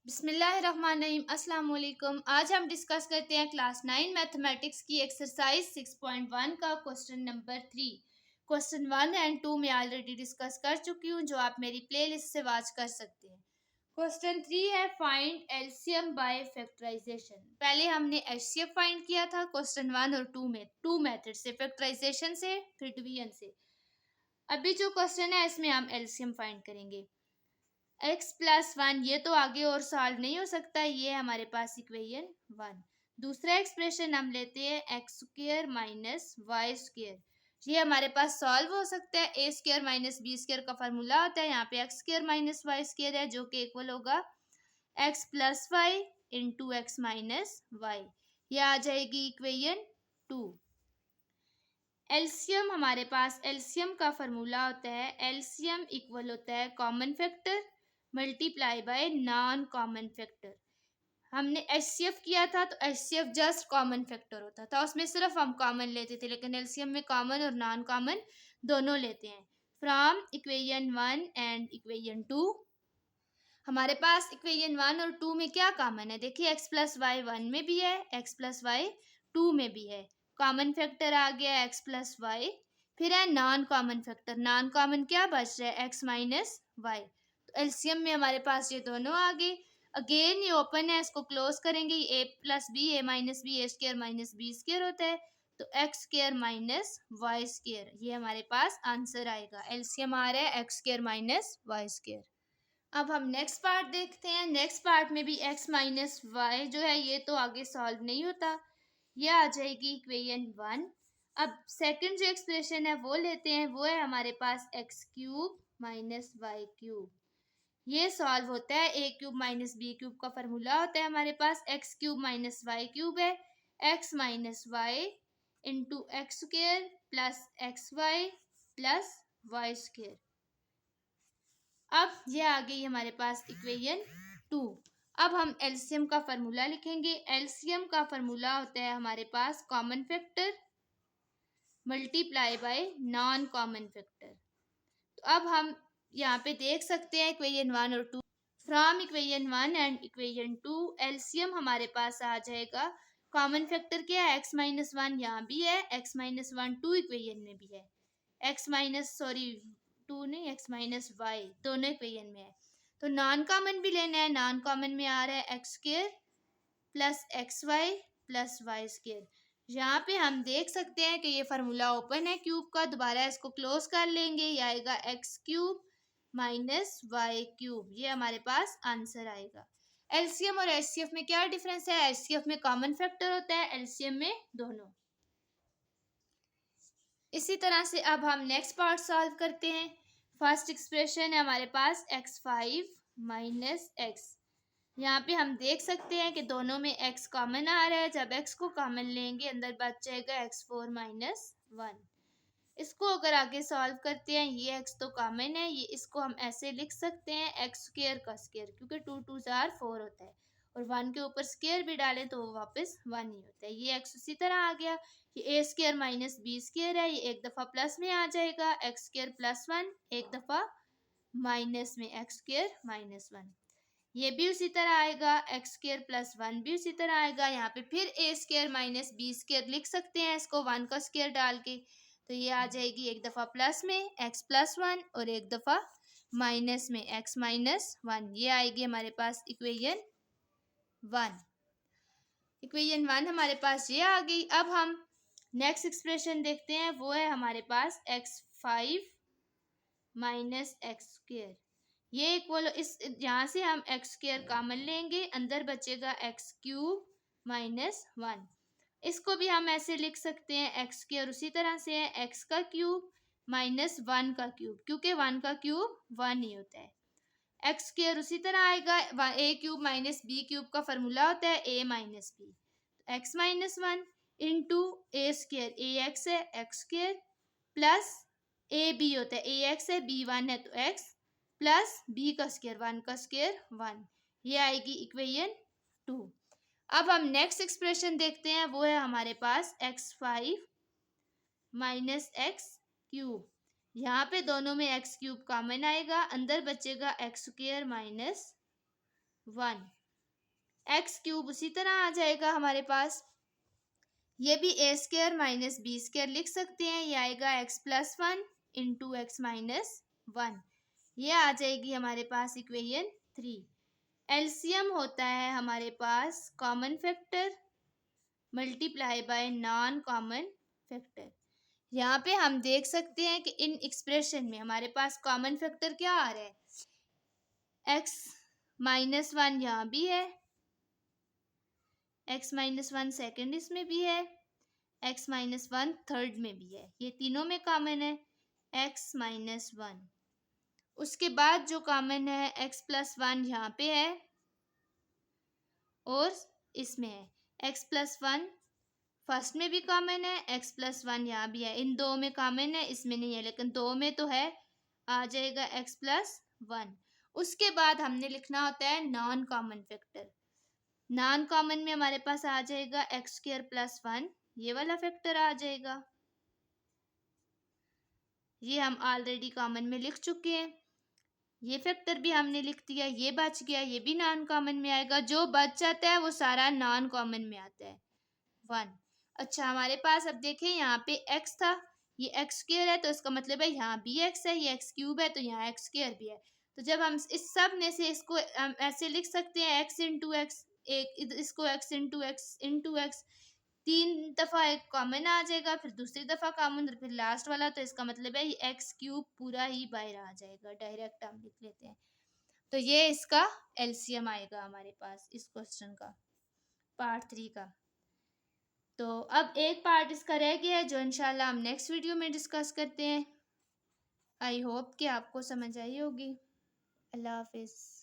बिस्मिल्लाहिर्रहमानिर्रहीम अस्सलाम वालेकुम। आज हम डिस्कस करते हैं क्लास 9 मैथमेटिक्स की एक्सरसाइज 6.1 का क्वेश्चन नंबर 3। क्वेश्चन 1 एंड 2 में ऑलरेडी डिस्कस कर चुकी हूँ, जो आप मेरी प्लेलिस्ट से वॉच कर सकते हैं। क्वेश्चन 3 है फाइंड एलसीएम बाय फैक्टराइजेशन। पहले हमने एचसीएफ फाइंड किया था क्वेश्चन 1 और 2 में, टू मेथड से, फैक्टराइजेशन से फिर डिवीजन से। अभी जो क्वेश्चन है इसमें हम एलसीएम फाइंड करेंगे। x+1 ये तो आगे और सॉल्व नहीं हो सकता, ये हमारे पास इक्वेशन 1। दूसरा एक्सप्रेशन हम लेते हैं x² माइनस वाई स्क्र, ये हमारे पास सॉल्व हो सकता है। a² माइनस b² का फार्मूला होता है, यहाँ पे x² माइनस वाई स्क्र है जो कि इक्वल होगा x+y into x minus Y, ये आ जाएगी इक्वेशन 2। एलसीएम हमारे पास, एलसीएम का फार्मूला होता है, एलसीएम इक्वल होता है common factor multiply by non common factor. हमने एचसीएफ किया था तो एचसीएफ जस्ट कॉमन फैक्टर होता था, उसमें सिर्फ हम कॉमन लेते थे, लेकिन एलसीएम में कॉमन और नॉन कॉमन दोनों लेते हैं। फ्रॉम इक्वेशन 1 एंड इक्वेशन 2 हमारे पास इक्वेशन 1 और 2 में क्या कॉमन है, देखिए x+y 1 में भी है, x+y 2 में भी है। कॉमन फैक्टर आ गया x+y, फिर है non common factor, non common क्या बच रहा है x माइनस वाई। तो एलसीएम में हमारे पास ये दोनों आ गए। अगेन ये ओपन है, इसको क्लोज करेंगे, a plus B A minus B A square minus B square होता है, तो x² माइनस वाई स्क्र, ये हमारे पास आंसर आएगा। एलसीएम आ रहा है x² माइनस वाई स्क्र। अब हम नेक्स्ट पार्ट देखते हैं। नेक्स्ट पार्ट में भी x माइनस वाई जो है ये तो आगे सॉल्व नहीं होता, ये आ जाएगी इक्वेशन 1। अब सेकंड जो एक्सप्रेशन है वो लेते हैं, वो है हमारे पास x³ माइनस वाई क्यूब, ये सॉल्व होता है। a³ माइनस बी क्यूब का फॉर्मूला होता है हमारे पास, x³ माइनस वाई क्यूब है x minus Y into X square plus X Y plus Y square. अब ये आ गई हमारे पास इक्वेशन 2। अब हम एलसीएम का फार्मूला लिखेंगे। एलसीएम का फार्मूला होता है हमारे पास common factor multiply by non common factor. तो अब हम यहाँ पे देख सकते हैं इक्वेशन 1 और 2, from equation 1 and equation 2 LCM हमारे पास आ जाएगा। कॉमन फैक्टर क्या है, x माइनस 1 यहाँ भी है, x माइनस 1 2 इक्वेशन में भी है, x माइनस सॉरी 2 नहीं, x माइनस वाई दोनों इक्वेशन में है। तो नॉन कॉमन भी लेना है, नॉन कॉमन में आ रहा है x square plus X Y plus Y square. यहाँ पे हम देख सकते हैं कि ये फार्मूला ओपन है क्यूब का, दोबारा इसको क्लोज कर लेंगे, ये आएगा x³ माइनस वाई क्यूब, ये हमारे पास आंसर आएगा। एलसीएम और एचसीएफ में क्या डिफरेंस है, एचसीएफ में कॉमन फैक्टर होता है, एलसीएम में दोनों। इसी तरह से अब हम नेक्स्ट पार्ट सॉल्व करते हैं। फर्स्ट एक्सप्रेशन है हमारे पास x5 माइनस एक्स, यहाँ पे हम देख सकते हैं कि दोनों में x कॉमन आ रहा है, जब x को कॉमन लेंगे अंदर बच जाएगा x4 माइनस 1। इसको अगर आगे सॉल्व करते हैं, ये x तो कॉमन है, ये इसको हम ऐसे लिख सकते हैं x स्क्र का स्क्र, क्योंकि 2 2 4 होता है और 1 के ऊपर स्क्र भी डालें तो वो वापस 1 ही होता है। ये x उसी तरह आ गया, ये a square minus B square है, ये एक दफ़ा प्लस में आ जाएगा, x स्क्र प्लस 1, एक दफ़ा माइनस में x स्क्र माइनस 1, ये भी उसी तरह आएगा, एक्स स्क्र प्लस 1 भी उसी तरह आएगा। यहाँ पे फिर ए स्क्र माइनस बी स्क्र लिख सकते हैं इसको 1 का स्क्र डाल के, तो ये आ जाएगी एक दफ़ा प्लस में एक्स प्लस 1 और एक दफ़ा माइनस में एक्स माइनस 1, ये आएगी हमारे पास इक्वेशन 1। इक्वेशन 1 हमारे पास ये आ गई। अब हम नेक्स्ट एक्सप्रेशन देखते हैं, वो है हमारे पास x5 माइनस एक्स स्क्र, ये इक्वल, इस यहाँ से हम एक्स स्क्र कॉमन लेंगे, अंदर बचेगा x³ माइनस 1। इसको भी हम ऐसे लिख सकते हैं, एक्स स्क्र उसी तरह से है x का क्यूब माइनस 1 का क्यूब, क्योंकि 1 का क्यूब 1 ही होता है। एक्स स्क्र उसी तरह आएगा, a³ माइनस बी क्यूब का फार्मूला होता है a minus B, X minus 1 into A square, A X है X square plus A B होता है, ए एक्स है बी 1 है तो एक्स प्लस बी का स्क्र 1 का स्क्र 1, ये आएगी इक्वेशन 2। अब हम नेक्स्ट एक्सप्रेशन देखते हैं, वो है हमारे पास x5 माइनस एक्स क्यूब, यहाँ पे दोनों में x³ कॉमन आएगा, अंदर बचेगा x square minus 1। X cube उसी तरह आ जाएगा हमारे पास, ये भी ए स्क्र माइनस बी स्क्र लिख सकते हैं, ये आएगा x plus 1 into x minus 1, ये आ जाएगी हमारे पास इक्वेशन 3। एलसीएम होता है हमारे पास common factor multiply by non common factor. यहाँ पे हम देख सकते हैं कि इन एक्सप्रेशन में हमारे पास कॉमन फैक्टर क्या आ रहा है, एक्स माइनस 1 यहाँ भी है, एक्स माइनस 1 सेकेंड इसमें भी है, एक्स माइनस 1 थर्ड में भी है, ये तीनों में कॉमन है एक्स माइनस 1। उसके बाद जो कॉमन है एक्स प्लस 1 यहाँ पे है और इसमें है, एक्स प्लस 1 फर्स्ट में भी कॉमन है, एक्स प्लस 1 यहाँ भी है, इन दो में कॉमन है, इसमें नहीं है, लेकिन दो में तो है, आ जाएगा एक्स प्लस 1। उसके बाद हमने लिखना होता है non common factor. Non common में हमारे पास आ जाएगा एक्स स्क्वायर प्लस 1, ये वाला फैक्टर आ जाएगा, ये हम ऑलरेडी कॉमन में लिख चुके हैं, ये फैक्टर भी हमने लिख दिया, ये बच गया, ये भी नॉन कॉमन में आएगा, जो बच जाता है वो सारा नॉन कॉमन में आता है 1। अच्छा हमारे पास अब देखें यहाँ पे x था, ये एक्स स्क्वायर है तो इसका मतलब है यहाँ भी x है, ये एक्स क्यूब है तो यहाँ एक्स स्क्वायर भी है, तो जब हम इस सब में से इसको हम ऐसे लिख सकते हैं एक्स इंटू एक्स, एक इसको एक्स इंटू एक्स 3 दफ़ा एक कॉमन आ जाएगा, फिर दूसरी दफ़ा कॉमन, फिर लास्ट वाला, तो इसका मतलब है ये एक्स क्यूब पूरा ही बाहर आ जाएगा, डायरेक्ट हम लिख लेते हैं। तो ये इसका एलसीएम आएगा हमारे पास इस क्वेश्चन का, पार्ट 3 का। तो अब एक पार्ट इसका रह गया है जो इंशाल्लाह हम नेक्स्ट वीडियो में डिस्कस करते हैं। आई होप कि आपको समझ आई होगी। अल्लाह हाफिज़।